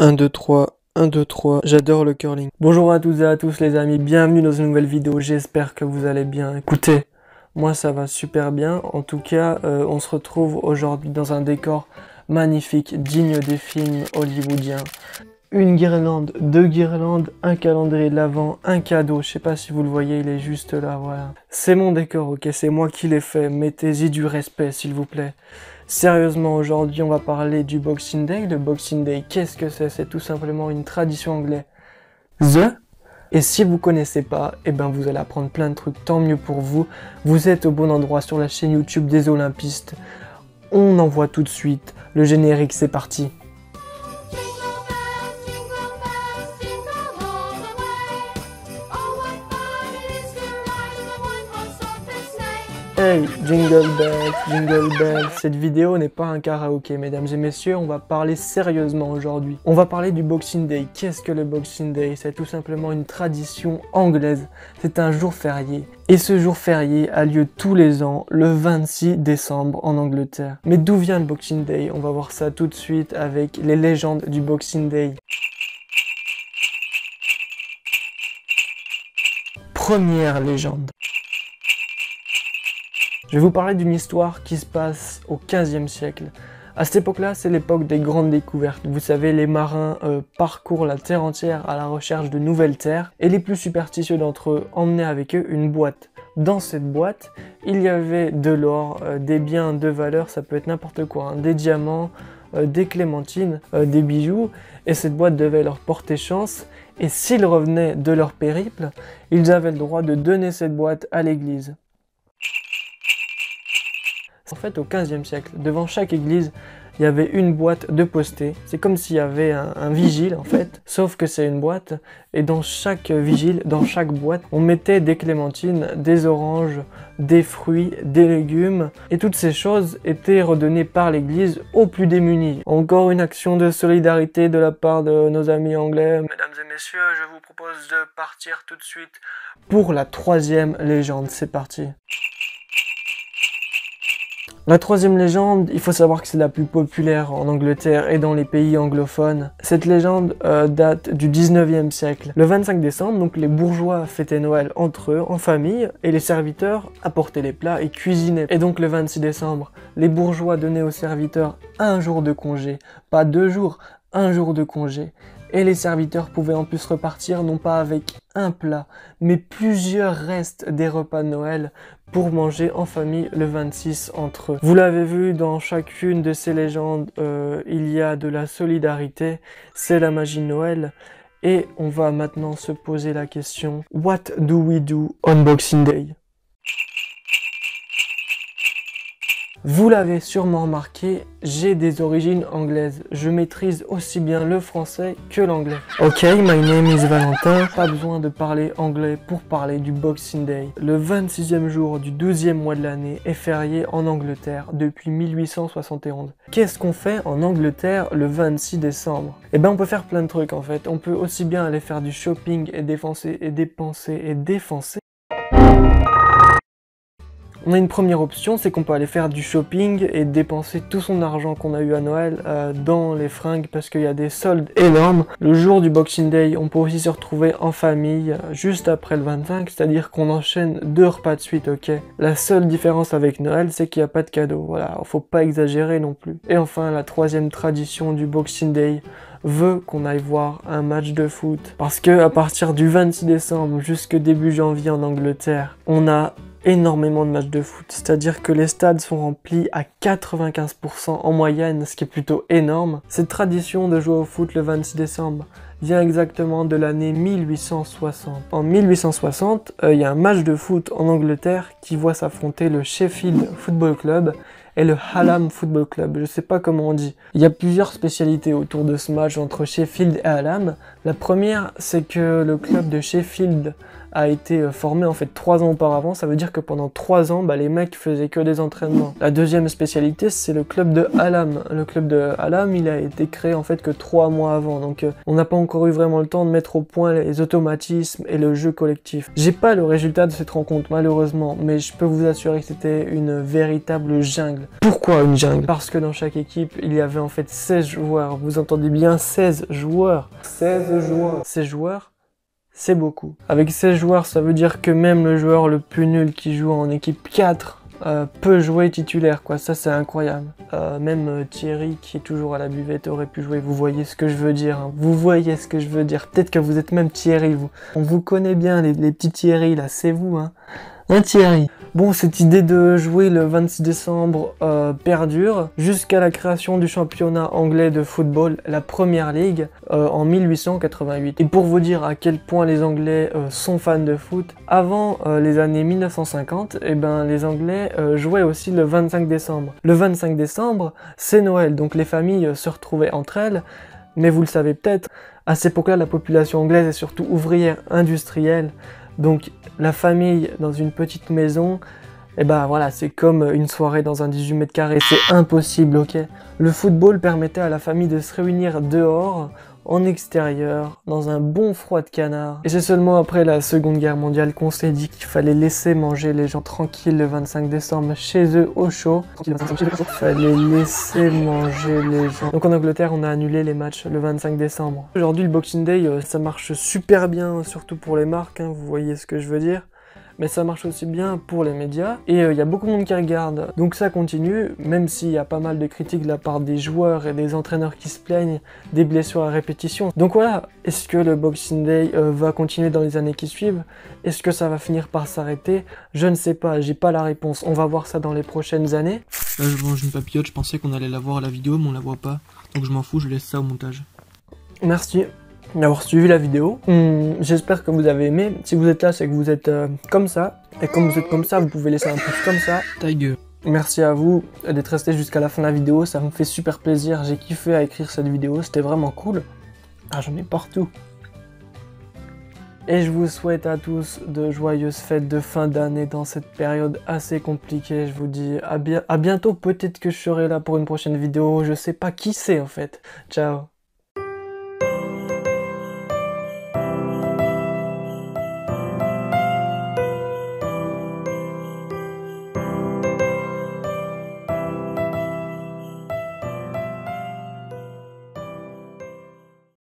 1, 2, 3, 1, 2, 3, j'adore le curling. Bonjour à toutes et à tous les amis, bienvenue dans une nouvelle vidéo, j'espère que vous allez bien. Écoutez, moi ça va super bien, en tout cas on se retrouve aujourd'hui dans un décor magnifique, digne des films hollywoodiens. Une guirlande, deux guirlandes, un calendrier de l'Avent, un cadeau, je sais pas si vous le voyez, il est juste là, voilà. C'est mon décor, ok, c'est moi qui l'ai fait, mettez-y du respect s'il vous plaît. Sérieusement, aujourd'hui on va parler du Boxing Day. Le Boxing Day, qu'est-ce que c'est? C'est tout simplement une tradition anglaise. Et si vous connaissez pas, eh ben vous allez apprendre plein de trucs, tant mieux pour vous. Vous êtes au bon endroit sur la chaîne YouTube des Olympistes. On envoie tout de suite le générique, c'est parti. Hey, jingle bells, cette vidéo n'est pas un karaoké, mesdames et messieurs, on va parler sérieusement aujourd'hui. On va parler du Boxing Day. Qu'est-ce que le Boxing Day? C'est tout simplement une tradition anglaise, c'est un jour férié. Et ce jour férié a lieu tous les ans, le 26 décembre en Angleterre. Mais d'où vient le Boxing Day? On va voir ça tout de suite avec les légendes du Boxing Day. Première légende. Je vais vous parler d'une histoire qui se passe au XVe siècle. À cette époque-là, c'est l'époque des grandes découvertes. Vous savez, les marins parcourent la terre entière à la recherche de nouvelles terres, et les plus superstitieux d'entre eux emmenaient avec eux une boîte. Dans cette boîte, il y avait de l'or, des biens de valeur, ça peut être n'importe quoi, hein, des diamants, des clémentines, des bijoux, et cette boîte devait leur porter chance, et s'ils revenaient de leur périple, ils avaient le droit de donner cette boîte à l'église. En fait, au XVe siècle, devant chaque église, il y avait une boîte de postée. C'est comme s'il y avait un vigile, en fait, sauf que c'est une boîte. Et dans chaque vigile, dans chaque boîte, on mettait des clémentines, des oranges, des fruits, des légumes. Et toutes ces choses étaient redonnées par l'église aux plus démunis. Encore une action de solidarité de la part de nos amis anglais. Mesdames et messieurs, je vous propose de partir tout de suite pour la troisième légende. C'est parti. La troisième légende, il faut savoir que c'est la plus populaire en Angleterre et dans les pays anglophones. Cette légende date du 19e siècle. Le 25 décembre, donc les bourgeois fêtaient Noël entre eux, en famille, et les serviteurs apportaient les plats et cuisinaient. Et donc le 26 décembre, les bourgeois donnaient aux serviteurs un jour de congé. Pas 2 jours, un jour de congé. Et les serviteurs pouvaient en plus repartir non pas avec un plat, mais plusieurs restes des repas de Noël pour manger en famille le 26 entre eux. Vous l'avez vu, dans chacune de ces légendes, il y a de la solidarité, c'est la magie de Noël. Et on va maintenant se poser la question, what do we do on Boxing Day? Vous l'avez sûrement remarqué, j'ai des origines anglaises. Je maîtrise aussi bien le français que l'anglais. Ok, my name is Valentin. Pas besoin de parler anglais pour parler du Boxing Day. Le 26e jour du 12e mois de l'année est férié en Angleterre depuis 1871. Qu'est-ce qu'on fait en Angleterre le 26 décembre? Eh ben on peut faire plein de trucs en fait. On peut aussi bien aller faire du shopping et dépenser. On a une première option, c'est qu'on peut aller faire du shopping et dépenser tout son argent qu'on a eu à Noël dans les fringues parce qu'il y a des soldes énormes. Le jour du Boxing Day, on peut aussi se retrouver en famille juste après le 25, c'est-à-dire qu'on enchaîne 2 repas de suite, ok? La seule différence avec Noël, c'est qu'il n'y a pas de cadeau, voilà, faut pas exagérer non plus. Et enfin, la troisième tradition du Boxing Day veut qu'on aille voir un match de foot. Parce que à partir du 26 décembre jusqu'au début janvier en Angleterre, on a énormément de matchs de foot, c'est-à-dire que les stades sont remplis à 95% en moyenne, ce qui est plutôt énorme. Cette tradition de jouer au foot le 26 décembre vient exactement de l'année 1860. En 1860, il y a un match de foot en Angleterre qui voit s'affronter le Sheffield Football Club et le Hallam Football Club, je sais pas comment on dit. Il y a plusieurs spécialités autour de ce match entre Sheffield et Hallam, La première, c'est que le club de Sheffield a été formé en fait 3 ans auparavant. Ça veut dire que pendant 3 ans, les mecs faisaient que des entraînements. La deuxième spécialité, c'est le club de Hallam. Le club de Hallam, il a été créé en fait que 3 mois avant. Donc on n'a pas encore eu vraiment le temps de mettre au point les automatismes et le jeu collectif. J'ai pas le résultat de cette rencontre malheureusement, mais je peux vous assurer que c'était une véritable jungle. Pourquoi une jungle? Parce que dans chaque équipe, il y avait en fait 16 joueurs. Vous entendez bien, 16 joueurs. 16 joueurs. 16 joueurs, c'est beaucoup. Avec 16 joueurs, ça veut dire que même le joueur le plus nul qui joue en équipe 4 peut jouer titulaire, quoi. Ça, c'est incroyable. Même Thierry, qui est toujours à la buvette, aurait pu jouer. Vous voyez ce que je veux dire, hein. Vous voyez ce que je veux dire. Peut-être que vous êtes même Thierry, vous. On vous connaît bien, les petits Thierry, là. C'est vous, hein. Un Thierry. Bon, cette idée de jouer le 26 décembre perdure jusqu'à la création du championnat anglais de football, la Premier League, en 1888. Et pour vous dire à quel point les Anglais sont fans de foot, avant les années 1950, les Anglais jouaient aussi le 25 décembre. Le 25 décembre, c'est Noël, donc les familles se retrouvaient entre elles, mais vous le savez peut-être, à cette époque-là, la population anglaise est surtout ouvrière industrielle. Donc la famille dans une petite maison, voilà, c'est comme une soirée dans un 18 mètres carrés, c'est impossible, ok? Le football permettait à la famille de se réunir dehors, en extérieur, dans un bon froid de canard. Et c'est seulement après la Seconde Guerre mondiale qu'on s'est dit qu'il fallait laisser manger les gens tranquilles le 25 décembre chez eux au chaud. Il fallait laisser manger les gens. Donc en Angleterre, on a annulé les matchs le 25 décembre. Aujourd'hui, le Boxing Day, ça marche super bien, surtout pour les marques, hein, vous voyez ce que je veux dire. Mais ça marche aussi bien pour les médias, et il y a beaucoup de monde qui regarde, donc ça continue, même s'il y a pas mal de critiques de la part des joueurs et des entraîneurs qui se plaignent des blessures à répétition. Donc voilà, est-ce que le Boxing Day va continuer dans les années qui suivent? Est-ce que ça va finir par s'arrêter? Je ne sais pas, j'ai pas la réponse, on va voir ça dans les prochaines années. Là je mange une papillote, je pensais qu'on allait la voir à la vidéo, mais on la voit pas, donc je m'en fous, je laisse ça au montage. Merci d'avoir suivi la vidéo. J'espère que vous avez aimé. Si vous êtes là, c'est que vous êtes comme ça. Et comme vous êtes comme ça, vous pouvez laisser un pouce comme ça. Ta gueule. Merci à vous d'être resté jusqu'à la fin de la vidéo. Ça me fait super plaisir. J'ai kiffé à écrire cette vidéo. C'était vraiment cool. Ah, j'en ai partout. Et je vous souhaite à tous de joyeuses fêtes de fin d'année dans cette période assez compliquée. Je vous dis à bientôt. Peut-être que je serai là pour une prochaine vidéo. Je sais pas qui c'est en fait. Ciao.